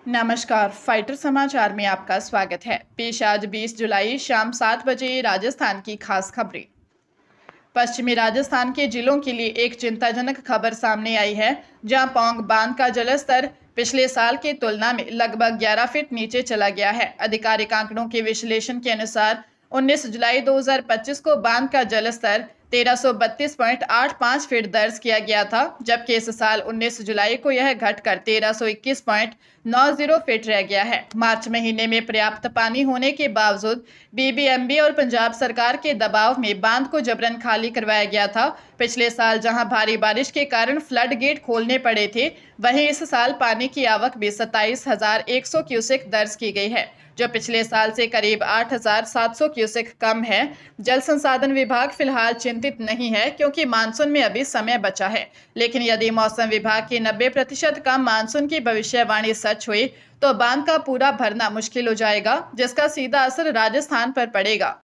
नमस्कार, फाइटर समाचार में आपका स्वागत है। पेश आज 20 जुलाई शाम 7 बजे राजस्थान की खास खबरें। पश्चिमी राजस्थान के जिलों के लिए एक चिंताजनक खबर सामने आई है, जहां पौंग बांध का जलस्तर पिछले साल की तुलना में लगभग 11 फीट नीचे चला गया है। आधिकारिक आंकड़ों के विश्लेषण के अनुसार 19 जुलाई 2025 को बांध का जलस्तर 1332.85 फीट दर्ज किया गया था, जबकि इस साल 19 जुलाई को यह घटकर 1321.90 फीट रह गया है। मार्च महीने में पर्याप्त पानी होने के बावजूद बीबीएमबी और पंजाब सरकार के दबाव में बांध को जबरन खाली करवाया गया था। पिछले साल जहां भारी बारिश के कारण फ्लड गेट खोलने पड़े थे, वहीं इस साल पानी की आवक भी 27,100 क्यूसेक दर्ज की गई है, जो पिछले साल से करीब 8,700 क्यूसेक कम है। जल संसाधन विभाग फिलहाल चिंतित नहीं है, क्योंकि मानसून में अभी समय बचा है। लेकिन यदि मौसम विभाग की 90% कम मानसून की भविष्यवाणी सच हुई तो बांध का पूरा भरना मुश्किल हो जाएगा, जिसका सीधा असर राजस्थान पर पड़ेगा।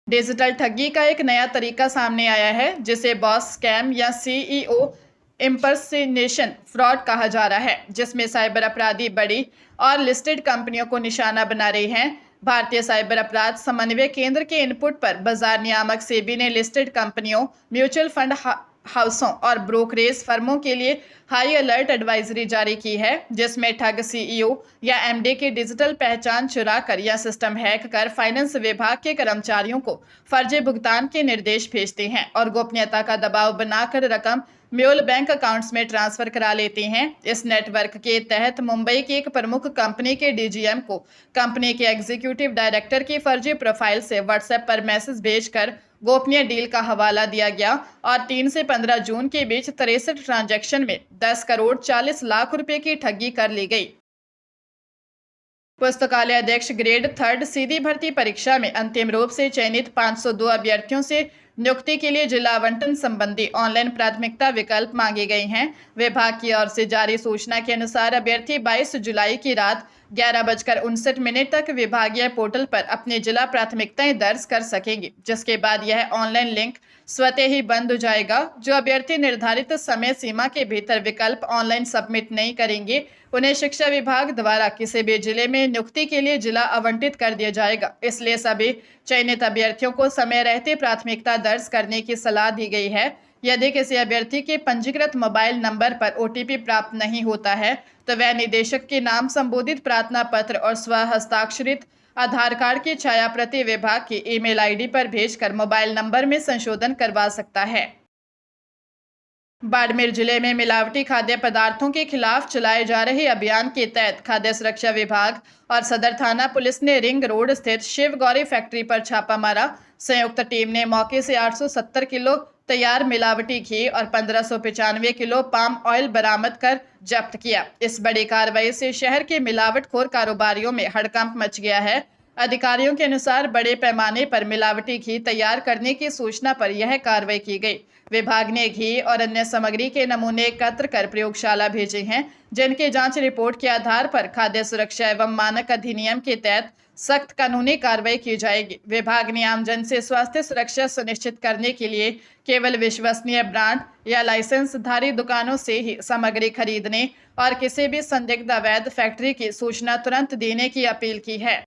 डिजिटल ठगी का एक नया तरीका सामने आया है, जिसे बॉस स्कैम या सीईओ इम्पर्सनेशन फ्रॉड कहा जा रहा है, जिसमें साइबर अपराधी बड़ी और लिस्टेड कंपनियों को निशाना बना रहे हैं। भारतीय साइबर अपराध समन्वय केंद्र के इनपुट पर बाजार नियामक सेबी ने लिस्टेड कंपनियों, म्यूचुअल फंड हाउसों और ब्रोकरेज फर्मों के लिए हाई अलर्ट एडवाइजरी जारी की है, जिसमें ठग सीईओ या एमडी की डिजिटल पहचान चुराकर या सिस्टम हैक कर फाइनेंस विभाग के कर्मचारियों को फर्जी भुगतान के निर्देश भेजते हैं और गोपनीयता का दबाव बनाकर रकम म्यूल बैंक अकाउंट्स में ट्रांसफर करा लेते हैं। इस नेटवर्क के तहत मुंबई की एक प्रमुख कंपनी के डीजीएम को कंपनी के एग्जीक्यूटिव डायरेक्टर की फर्जी प्रोफाइल से व्हाट्सएप पर मैसेज भेजकर गोपनीय डील का हवाला दिया गया और 3 से 15 जून के बीच 63 ट्रांजैक्शन में 10 करोड़ 40 लाख रुपए की ठगी कर ली गई। पुस्तकालय अध्यक्ष ग्रेड 3 सीधी भर्ती परीक्षा में अंतिम रूप से चयनित 502 अभ्यर्थियों से नियुक्ति के लिए जिला आवंटन संबंधी ऑनलाइन प्राथमिकता विकल्प मांगे गए हैं। विभाग की ओर से जारी सूचना के अनुसार अभ्यर्थी 22 जुलाई की रात 11:59 तक विभागीय पोर्टल पर अपने जिला प्राथमिकताएं दर्ज कर सकेंगे, जिसके बाद यह ऑनलाइन लिंक स्वतः ही बंद हो जाएगा। जो अभ्यर्थी निर्धारित समय सीमा के भीतर विकल्प ऑनलाइन सबमिट नहीं करेंगे, उन्हें शिक्षा विभाग द्वारा किसी भी जिले में नियुक्ति के लिए जिला आवंटित कर दिया जाएगा। इसलिए सभी चयनित अभ्यर्थियों को समय रहते प्राथमिकता दर्ज करने की सलाह दी गई है। यदि किसी अभ्यर्थी के पंजीकृत मोबाइल नंबर पर ओटीपी प्राप्त नहीं होता है, तो वह निदेशक के नाम संबोधित प्रार्थना पत्र और स्व हस्ताक्षरित आधार कार्ड की छाया प्रति विभाग की ईमेल आईडी पर भेजकर मोबाइल नंबर में संशोधन करवा सकता है। बाड़मेर जिले में मिलावटी खाद्य पदार्थों के खिलाफ चलाए जा रहे अभियान के तहत खाद्य सुरक्षा विभाग और सदर थाना पुलिस ने रिंग रोड स्थित शिव गौरी फैक्ट्री पर छापा मारा। संयुक्त टीम ने मौके से 870 किलो तैयार मिलावटी घी और 1595 किलो पाम ऑयल बरामद कर जब्त किया। इस बड़ी कार्रवाई से शहर के मिलावटखोर कारोबारियों में हड़कंप मच गया है। अधिकारियों के अनुसार बड़े पैमाने पर मिलावटी घी तैयार करने की सूचना पर यह कार्रवाई की गई। विभाग ने घी और अन्य सामग्री के नमूने एकत्र कर प्रयोगशाला भेजे हैं, जिनकी जांच रिपोर्ट के आधार पर खाद्य सुरक्षा एवं मानक अधिनियम के तहत सख्त कानूनी कार्रवाई की जाएगी। विभाग ने आमजन से स्वास्थ्य सुरक्षा सुनिश्चित करने के लिए केवल विश्वसनीय ब्रांड या लाइसेंसधारी दुकानों से ही सामग्री खरीदने और किसी भी संदिग्ध अवैध फैक्ट्री की सूचना तुरंत देने की अपील की है।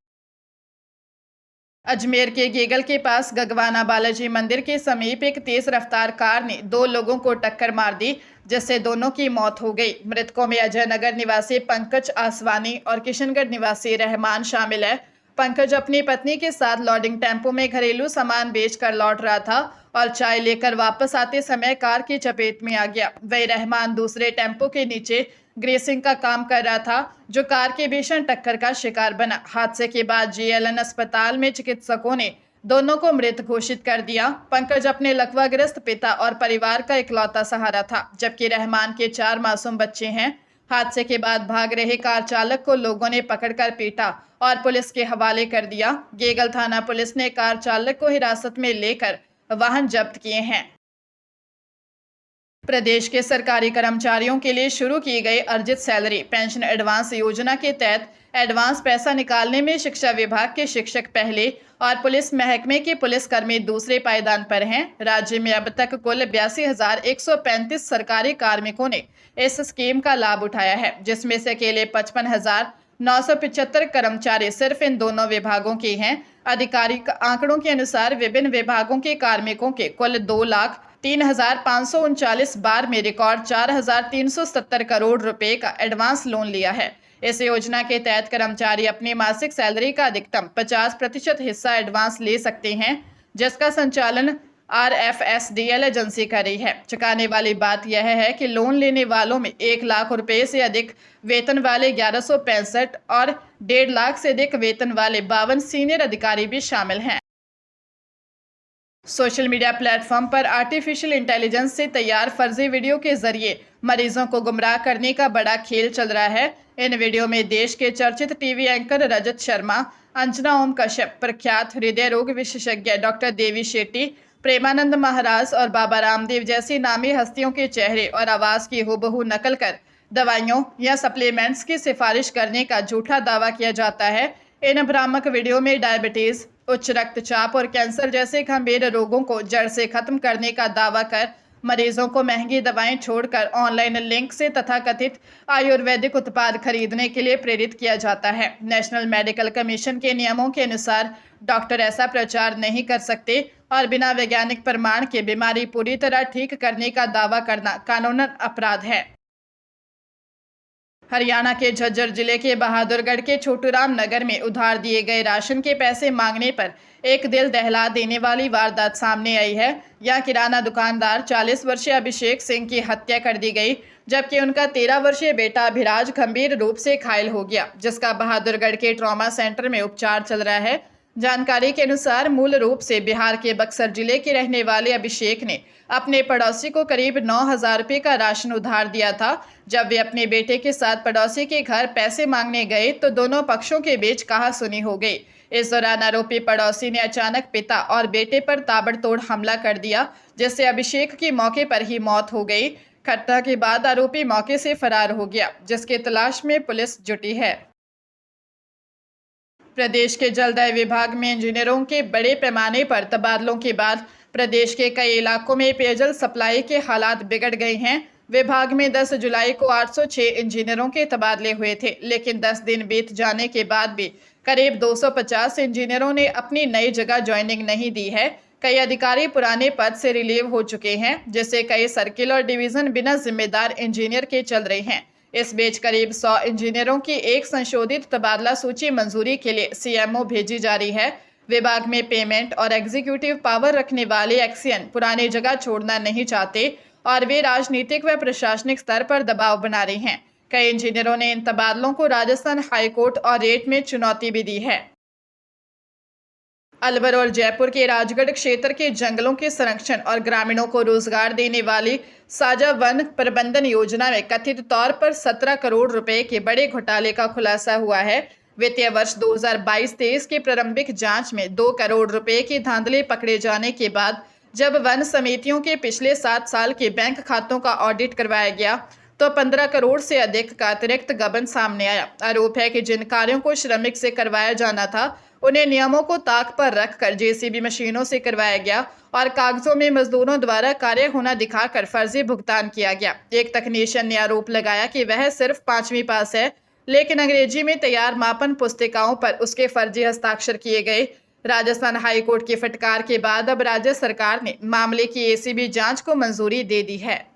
अजमेर के गेगल के पास गगवाना बालाजी मंदिर के समीप एक तेज रफ्तार कार ने 2 लोगों को टक्कर मार दी, जिससे दोनों की मौत हो गई। मृतकों में अजय नगर निवासी पंकज आसवानी और किशनगढ़ निवासी रहमान शामिल है। पंकज अपनी पत्नी के साथ लोडिंग टेम्पो में घरेलू सामान बेचकर लौट रहा था और चाय लेकर वापस आते समय कार की चपेट में आ गया। वही रहमान दूसरे टेम्पो के नीचे ग्रेसिंग का काम कर रहा था, जो कार के भीषण टक्कर का शिकार बना। हादसे के बाद जीएलएन अस्पताल में चिकित्सकों ने दोनों को मृत घोषित कर दिया। पंकज अपने लकवाग्रस्त पिता और परिवार का इकलौता सहारा था, जबकि रहमान के 4 मासूम बच्चे हैं। हादसे के बाद भाग रहे कार चालक को लोगों ने पकड़कर पीटा और पुलिस के हवाले कर दिया। गेगल थाना पुलिस ने कार चालक को हिरासत में लेकर वाहन जब्त किए हैं। प्रदेश के सरकारी कर्मचारियों के लिए शुरू की गई अर्जित सैलरी पेंशन एडवांस योजना के तहत एडवांस पैसा निकालने में शिक्षा विभाग के शिक्षक पहले और पुलिस महकमे के पुलिसकर्मी दूसरे पायदान पर हैं। राज्य में अब तक कुल 82,135 सरकारी कार्मिकों ने इस स्कीम का लाभ उठाया है, जिसमें से अकेले 55,975 कर्मचारी सिर्फ इन दोनों विभागों के हैं। आधिकारिक आंकड़ों के अनुसार विभिन्न विभागों के कार्मिकों के कुल 2,03,539 बार में रिकॉर्ड 4,370 करोड़ रुपए का एडवांस लोन लिया है। इस योजना के तहत कर्मचारी अपनी मासिक सैलरी का अधिकतम 50% हिस्सा एडवांस ले सकते हैं, जिसका संचालन RFSDL एजेंसी कर रही है। चौंकाने वाली बात यह है कि लोन लेने वालों में 1 लाख रुपए से अधिक वेतन वाले 1165 और 1.5 लाख से अधिक वेतन वाले 52 सीनियर अधिकारी भी शामिल हैं। सोशल मीडिया प्लेटफॉर्म पर आर्टिफिशियल इंटेलिजेंस से तैयार फर्जी वीडियो के जरिए मरीजों को गुमराह करने का बड़ा खेल चल रहा है। इन वीडियो में देश के चर्चित टीवी एंकर रजत शर्मा, अंजना ओम कश्यप, प्रख्यात हृदय रोग विशेषज्ञ डॉक्टर देवी शेट्टी, प्रेमानंद महाराज और बाबा रामदेव जैसी नामी हस्तियों के चेहरे और आवाज की हूबहू नकल कर दवाइयों या सप्लीमेंट्स की सिफारिश करने का झूठा दावा किया जाता है। इन भ्रामक वीडियो में डायबिटीज, उच्च रक्तचाप और कैंसर जैसे गंभीर रोगों को जड़ से खत्म करने का दावा कर मरीजों को महंगी दवाएं छोड़कर ऑनलाइन लिंक से तथाकथित आयुर्वेदिक उत्पाद खरीदने के लिए प्रेरित किया जाता है। नेशनल मेडिकल कमीशन के नियमों के अनुसार डॉक्टर ऐसा प्रचार नहीं कर सकते और बिना वैज्ञानिक प्रमाण के बीमारी पूरी तरह ठीक करने का दावा करना कानूनन अपराध है। हरियाणा के झज्जर जिले के बहादुरगढ़ के छोटूराम नगर में उधार दिए गए राशन के पैसे मांगने पर एक दिल दहला देने वाली वारदात सामने आई है। यह किराना दुकानदार 40 वर्षीय अभिषेक सिंह की हत्या कर दी गई, जबकि उनका 13 वर्षीय बेटा अभिराज गंभीर रूप से घायल हो गया, जिसका बहादुरगढ़ के ट्रॉमा सेंटर में उपचार चल रहा है। जानकारी के अनुसार मूल रूप से बिहार के बक्सर जिले के रहने वाले अभिषेक ने अपने पड़ोसी को करीब 9,000 रुपये का राशन उधार दिया था। जब वे अपने बेटे के साथ पड़ोसी के घर पैसे मांगने गए तो दोनों पक्षों के बीच कहासुनी हो गई। इस दौरान आरोपी पड़ोसी ने अचानक पिता और बेटे पर ताबड़तोड़ हमला कर दिया, जिससे अभिषेक की मौके पर ही मौत हो गई। घटना के बाद आरोपी मौके से फरार हो गया, जिसकी तलाश में पुलिस जुटी है। प्रदेश के जलदाय विभाग में इंजीनियरों के बड़े पैमाने पर तबादलों के बाद प्रदेश के कई इलाकों में पेयजल सप्लाई के हालात बिगड़ गए हैं। विभाग में 10 जुलाई को 806 इंजीनियरों के तबादले हुए थे, लेकिन 10 दिन बीत जाने के बाद भी करीब 250 इंजीनियरों ने अपनी नई जगह ज्वाइनिंग नहीं दी है। कई अधिकारी पुराने पद से रिलीव हो चुके हैं, जिससे कई सर्किल और डिवीजन बिना जिम्मेदार इंजीनियर के चल रहे हैं। इस बीच करीब 100 इंजीनियरों की एक संशोधित तबादला सूची मंजूरी के लिए CMO भेजी जा रही है। विभाग में पेमेंट और एग्जीक्यूटिव पावर रखने वाले एक्सियन पुरानी जगह छोड़ना नहीं चाहते और वे राजनीतिक व प्रशासनिक स्तर पर दबाव बना रहे हैं। कई इंजीनियरों ने इन तबादलों को राजस्थान हाईकोर्ट और रेट में चुनौती भी दी है। अलवर और जयपुर के राजगढ़ क्षेत्र के जंगलों के संरक्षण और ग्रामीणों को रोजगार देने वाली साझा वन प्रबंधन योजना में कथित तौर पर 17 करोड़ रुपए के बड़े घोटाले का खुलासा हुआ है। वित्तीय वर्ष 2022-23 की प्रारंभिक जांच में 2 करोड़ रुपए की धांधली पकड़े जाने के बाद जब वन समितियों के पिछले 7 साल के बैंक खातों का ऑडिट करवाया गया तो 15 करोड़ से अधिक का अतिरिक्त गबन सामने आया। आरोप है कि जिन कार्यों को श्रमिक से करवाया जाना था उन्हें नियमों को ताक पर रखकर JCB मशीनों से करवाया गया और कागजों में मजदूरों द्वारा कार्य होना दिखाकर फर्जी भुगतान किया गया। एक तकनीशियन ने आरोप लगाया कि वह सिर्फ 5वीं पास है, लेकिन अंग्रेजी में तैयार मापन पुस्तिकाओं पर उसके फर्जी हस्ताक्षर किए गए। राजस्थान हाईकोर्ट की फटकार के बाद अब राज्य सरकार ने मामले की ACB जांच को मंजूरी दे दी है।